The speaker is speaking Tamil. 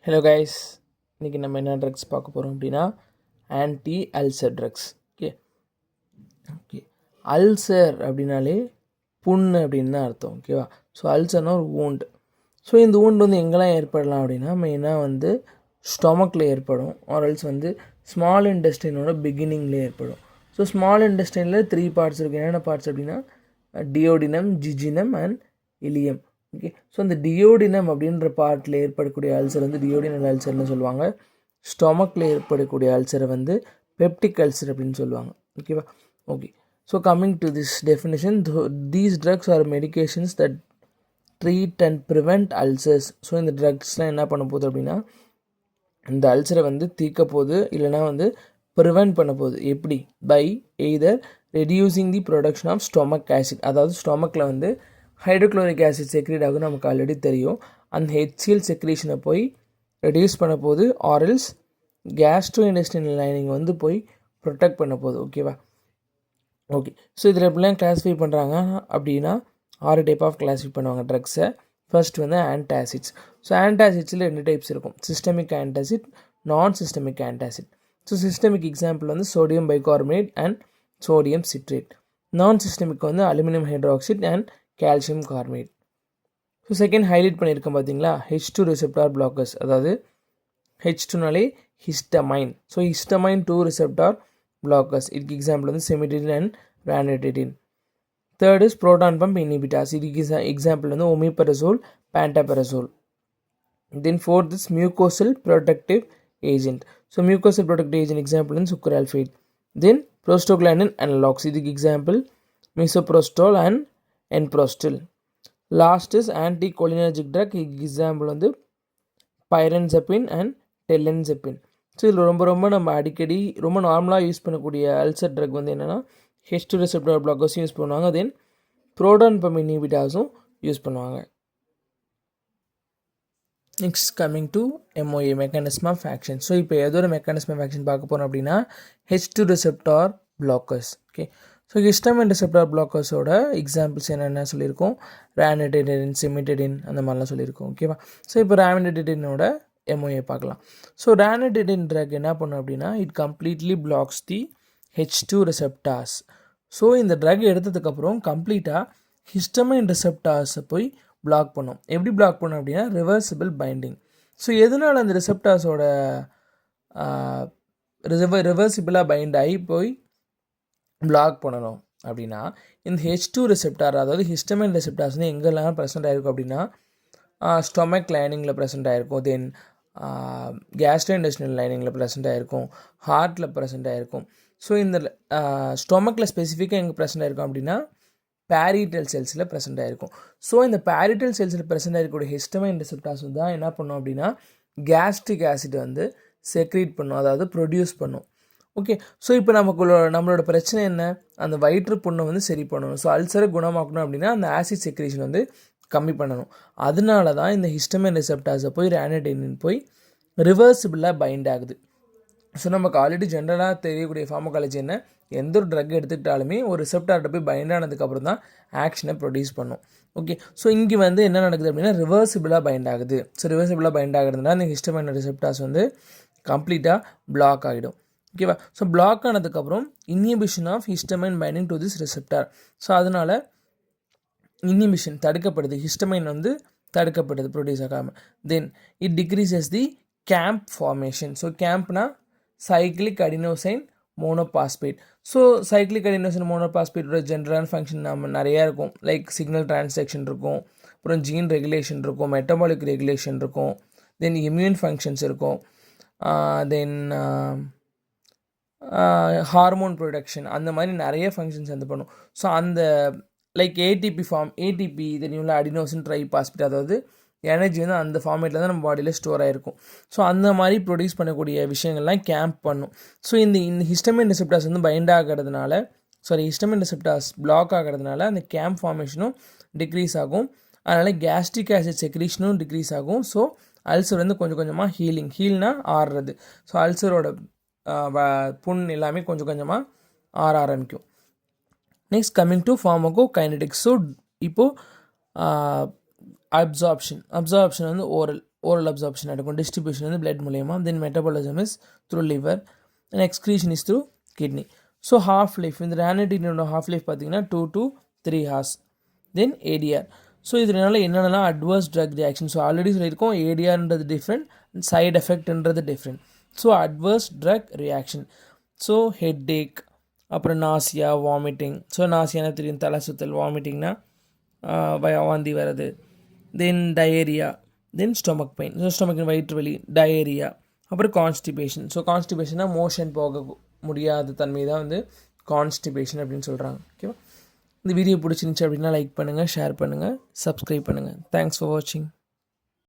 ஹலோ கைஸ், இன்றைக்கி நம்ம என்ன ட்ரக்ஸ் பார்க்க போகிறோம் அப்படின்னா anti ulcer drugs. Okay okay ulcer அப்படின்னாலே புண்ணு அப்படின்னு தான் அர்த்தம். ஓகேவா? ஸோ அல்சர்னால் ஒரு wound. ஸோ இந்த wound வந்து எங்கெல்லாம் ஏற்படலாம் அப்படின்னா மெயினாக வந்து ஸ்டொமக்கில் ஏற்படும், ஆர்எல்ஸ் வந்து ஸ்மால் இன்டெஸ்டைனோட பிகினிங்கில் ஏற்படும். ஸோ ஸ்மால் இன்டெஸ்டைனில் 3 பார்ட்ஸ் இருக்குது. என்னென்ன பார்ட்ஸ் அப்படின்னா duodenum, jejunum and ileum. Okay, so அந்த டியோடினம் அப்படின்ற பார்ட்டில் ஏற்படக்கூடிய அல்சர் வந்து டியோடினல் அல்சர்னு சொல்லுவாங்க. ஸ்டொமக்கில் ஏற்படக்கூடிய அல்சரை வந்து பெப்டிக் அல்சர் அப்படின்னு சொல்லுவாங்க. ஓகேவா? Okay, so coming to this definition, these drugs are medications that treat and prevent ulcers. So இந்த ட்ரக்ஸ்லாம் என்ன பண்ண போகுது அப்படின்னா இந்த அல்சரை வந்து தீர்க்க போகுது, இல்லைனா வந்து ப்ரிவெண்ட் பண்ண போகுது. எப்படி? By either reducing the production of stomach acid. அதாவது ஸ்டொமக்கில் வந்து ஹைட்ரோக்ளோரிக் ஆசிட் செக்ரேட் ஆகும், நமக்கு ஆல்ரெடி தெரியும். அந்த ஹெச்சிஎல் செக்ரேஷனை போய் ரெடியூஸ் பண்ண போகுது, ஆர்எல்ஸ் கேஸ்ட்ரோ இன்டெஸ்டைனல் லைனிங் வந்து போய் ப்ரொடெக்ட் பண்ண போகுது. ஓகேவா? ஓகே, ஸோ இதில் எப்படிலாம் கிளாஸிஃபை பண்ணுறாங்க அப்படின்னா 6 டைப் ஆஃப் கிளாஸிஃபை பண்ணுவாங்க ட்ரக்ஸை. ஃபர்ஸ்ட் வந்து ஆன்டாசிட்ஸ். ஸோ ஆன்டாசிட்ஸில் 2 டைப்ஸ் இருக்கும், systemic antacid, non systemic antacid. So systemic example வந்து sodium bicarbonate and sodium citrate. Non systemic வந்து aluminium hydroxide and calcium carbonate. So second highlight பண்ணியிருக்கேன் பார்த்தீங்களா, H2 ரிசெப்டார் பிளாக்கர்ஸ். அதாவது H2நாலே histamine. So histamine 2 receptor blockers. இதுக்கு எக்ஸாம்பிள் வந்து cimetidine and ranitidine. Third is proton pump inhibitors. இதுக்கு எக்ஸாம்பிள் வந்து omeprazole, pantoprazole. Then fourth is mucosal protective agent. So mucosal protective agent example வந்து சுக்ரால்ஃபேட். Then prostaglandin analogues. இதுக்கு example misoprostol and enprostil. Last is anticholinergic drug. இதுக்கு எக்ஸாம்பிள் வந்து பைரன்செப்பின் அண்ட் டெலன்செப்பின். ஸோ இதில் ரொம்ப நம்ம அடிக்கடி ரொம்ப நார்மலாக யூஸ் பண்ணக்கூடிய அல்சர் ட்ரக் வந்து என்னென்னா H2 ரிசெப்டார் பிளாக்கர்ஸும் யூஸ் பண்ணுவாங்க, தென் ப்ரோட்டான் பம்ப் இனிபிட்டாஸும் யூஸ் பண்ணுவாங்க. Next coming to MOA, mechanism of action. So இப்போ ஏதோ ஒரு மெக்கானிசம் ஆஃப் ஆக்ஷன் பார்க்க போகிறோம் அப்படின்னா H2 receptor blockers. Okay, so histamine receptor பிளாக்கர்ஸோட எக்ஸாம்பிள்ஸ் என்னென்ன சொல்லியிருக்கோம், ரானிடின், சிமிடின் அந்த மாதிரிலாம் சொல்லியிருக்கோம். ஓகேவா? ஸோ இப்போ ரானிடினோட MOA பார்க்கலாம். ஸோ ரானிடின் ட்ரக் என்ன பண்ணும் அப்படின்னா it completely blocks the H2 receptors. So இந்த ட்ரக் எடுத்ததுக்கப்புறம் கம்ப்ளீட்டாக ஹிஸ்டமைன் ரிசெப்டார்ஸை போய் பிளாக் பண்ணும். எப்படி பிளாக் பண்ணும் அப்படின்னா ரிவர்சிபிள் பைண்டிங். ஸோ எதனால் அந்த ரிசெப்டார்ஸோட ரிவர்சிபிளாக பைண்ட் ஆகி போய் பிளாக் பண்ணணும் அப்படின்னா இந்த H2 ரிசெப்டார், அதாவது ஹிஸ்டமைன் ரிசெப்டார்ஸ் வந்து எங்கெல்லாம் ப்ரெசென்ட் ஆகிருக்கும் அப்படின்னா ஸ்டொமக் லைனிங்கில் ப்ரெசென்ட் ஆகிருக்கும், தென் கேஸ்ட்ரோ இன்டெஸ்டைனல் லைனிங்கில் ப்ரெசென்ட் ஆகிருக்கும், ஹார்ட்டில் ப்ரெசென்ட் ஆகிருக்கும். ஸோ இந்த ஸ்டொமக்கில் ஸ்பெசிஃபிக்காக எங்கே ப்ரெசென்ட் ஆகிருக்கும் அப்படின்னா பேரிட்டல் செல்ஸில் ப்ரெசென்ட் ஆகிருக்கும். ஸோ இந்த பேரிட்டல் செல்ஸில் ப்ரெசென்ட் ஆகிருக்கக்கூடிய ஹிஸ்டமைன் ரிசெப்டார்ஸ் தான் என்ன பண்ணும் அப்படின்னா கேஸ்ட்ரிக் ஆசிட் வந்து செக்ரீட் பண்ணும், அதாவது ப்ரொடியூஸ் பண்ணும். ஓகே, ஸோ இப்போ நம்மளோட பிரச்சனை என்ன, அந்த வயிற்று புண்ணை வந்து சரி பண்ணணும். ஸோ அல்சரை குணமாக்கணும் அப்படின்னா அந்த ஆசிட் செக்ரேஷன் வந்து கம்மி பண்ணணும். அதனால தான் இந்த ஹிஸ்டமைன் ரிசெப்டார்ஸை போய் ரானிடின் போய் ரிவர்சிபிளாக பைண்ட் ஆகுது. ஸோ நமக்கு ஆல்ரெடி ஜென்ரலாக தெரியக்கூடிய ஃபார்மகாலஜி என்ன, எந்த ஒரு ட்ரக் எடுத்துக்கிட்டாலுமே ஒரு ரிசெப்டார்ட்ட போய் பைண்ட் ஆனதுக்கப்புறம் தான் ஆக்ஷனை ப்ரொடியூஸ் பண்ணும். ஓகே, ஸோ இங்கே வந்து என்ன நடக்குது அப்படின்னா ரிவர்சிபிளாக பைண்ட் ஆகுது. ஸோ ரிவர்சிபிளாக பைண்ட் ஆகுறதுனால இந்த ஹிஸ்டமைன் ரிசெப்டார்ஸ் வந்து கம்ப்ளீட்டாக பிளாக் ஆகிடும். ஓகேவா? ஸோ பிளாக் ஆனதுக்கப்புறம் inhibition of histamine binding to this receptor. So அதனால் இன்ஹிபிஷன் தடுக்கப்படுது, ஹிஸ்டமைன் வந்து தடுக்கப்படுது ப்ரொடியூஸ் ஆகாமல். Then it decreases the cAMP formation. So கேம்ப்னா cyclic adenosine monophosphate. So cyclic adenosine மோனோபாஸ்பேட்டோட ஜென்ரலான ஃபங்க்ஷன் நம்ம நிறையா இருக்கும், லைக் சிக்னல் டிரான்சாக்ஷன் இருக்கும், அப்புறம் ஜீன் ரெகுலேஷன் இருக்கும், மெட்டபாலிக் ரெகுலேஷன் இருக்கும், தென் இம்யூன் ஃபங்க்ஷன்ஸ் இருக்கும், தென் ஹார்மோன் ப்ரொடக்ஷன், அந்த மாதிரி நிறைய ஃபங்க்ஷன்ஸ் வந்து பண்ணும். ஸோ அந்த லைக் ஏடிபி தெரியும்ல, அடினோசின் ட்ரைபாஸ்பேட், அதாவது எனர்ஜி வந்து அந்த ஃபார்மேட்டில் தான் நம்ம பாடியில் ஸ்டோர் ஆகிருக்கும். ஸோ அந்த மாதிரி ப்ரொடியூஸ் பண்ணக்கூடிய விஷயங்கள்லாம் கேம்ப் பண்ணும். ஸோ இந்த ஹிஸ்டமைன் ரிசெப்டார்ஸ் வந்து பைண்ட் ஆகிறதுனால, ஹிஸ்டமைன் ரிசெப்டார்ஸ் பிளாக் ஆகிறதுனால அந்த கேம்ப் ஃபார்மேஷனும் டிக்ரீஸ் ஆகும். அதனால் கேஸ்ட்ரிக் ஆசிட் செக்ரீஷனும் டிக்ரீஸ் ஆகும். ஸோ அல்சர் வந்து கொஞ்சம் கொஞ்சமாக ஹீல்னா ஆறுறது. ஸோ அல்சரோட புண் எல்லாமே கொஞ்சம் கொஞ்சமாக ஆற ஆரம்பிக்கும். Next coming to pharmacokinetics. So இப்போது அப்சார்ப்ஷன் வந்து ஓரல். ஓரல் அப்சார்ப்ஷன் நடக்கும். டிஸ்ட்ரிபியூஷன் வந்து பிளட் மூலயமா. Then metabolism is through liver and excretion is through kidney. So half life இந்த ரேனிட்டினோட ஹாஃப் லைஃப் பார்த்தீங்கன்னா 2 to 3 hours. Then ADR. So இதனால என்னென்னலாம் adverse drug reaction. So already சொல்லியிருக்கோம் ஏடிஆர்ன்றது டிஃப்ரெண்ட், சைடு எஃபெக்ட்ன்றது different. So adverse drug reaction. So headache, அப்புறம் நாசியா, வாமிட்டிங். ஸோ நாசியானா தெரியும், தலை சுத்தல். வாமிட்டிங்னா வாந்தி வர்றது. தென் டயேரியா, தென் ஸ்டொமக் பெயின். ஸோ ஸ்டொமக் வயிற்று வலி, டயேரியா. அப்புறம் கான்ஸ்டிபேஷன். ஸோ கான்ஸ்டிபேஷன்னா மோஷன் போக முடியாத தன்மை தான் வந்து கான்ஸ்டிபேஷன் அப்படின்னு சொல்கிறாங்க. ஓகேவா? இந்த வீடியோ பிடிச்சிருந்துச்சி அப்படின்னா லைக் பண்ணுங்கள், ஷேர் பண்ணுங்கள், சப்ஸ்கிரைப் பண்ணுங்கள். தேங்க்ஸ் ஃபார் வாட்சிங்.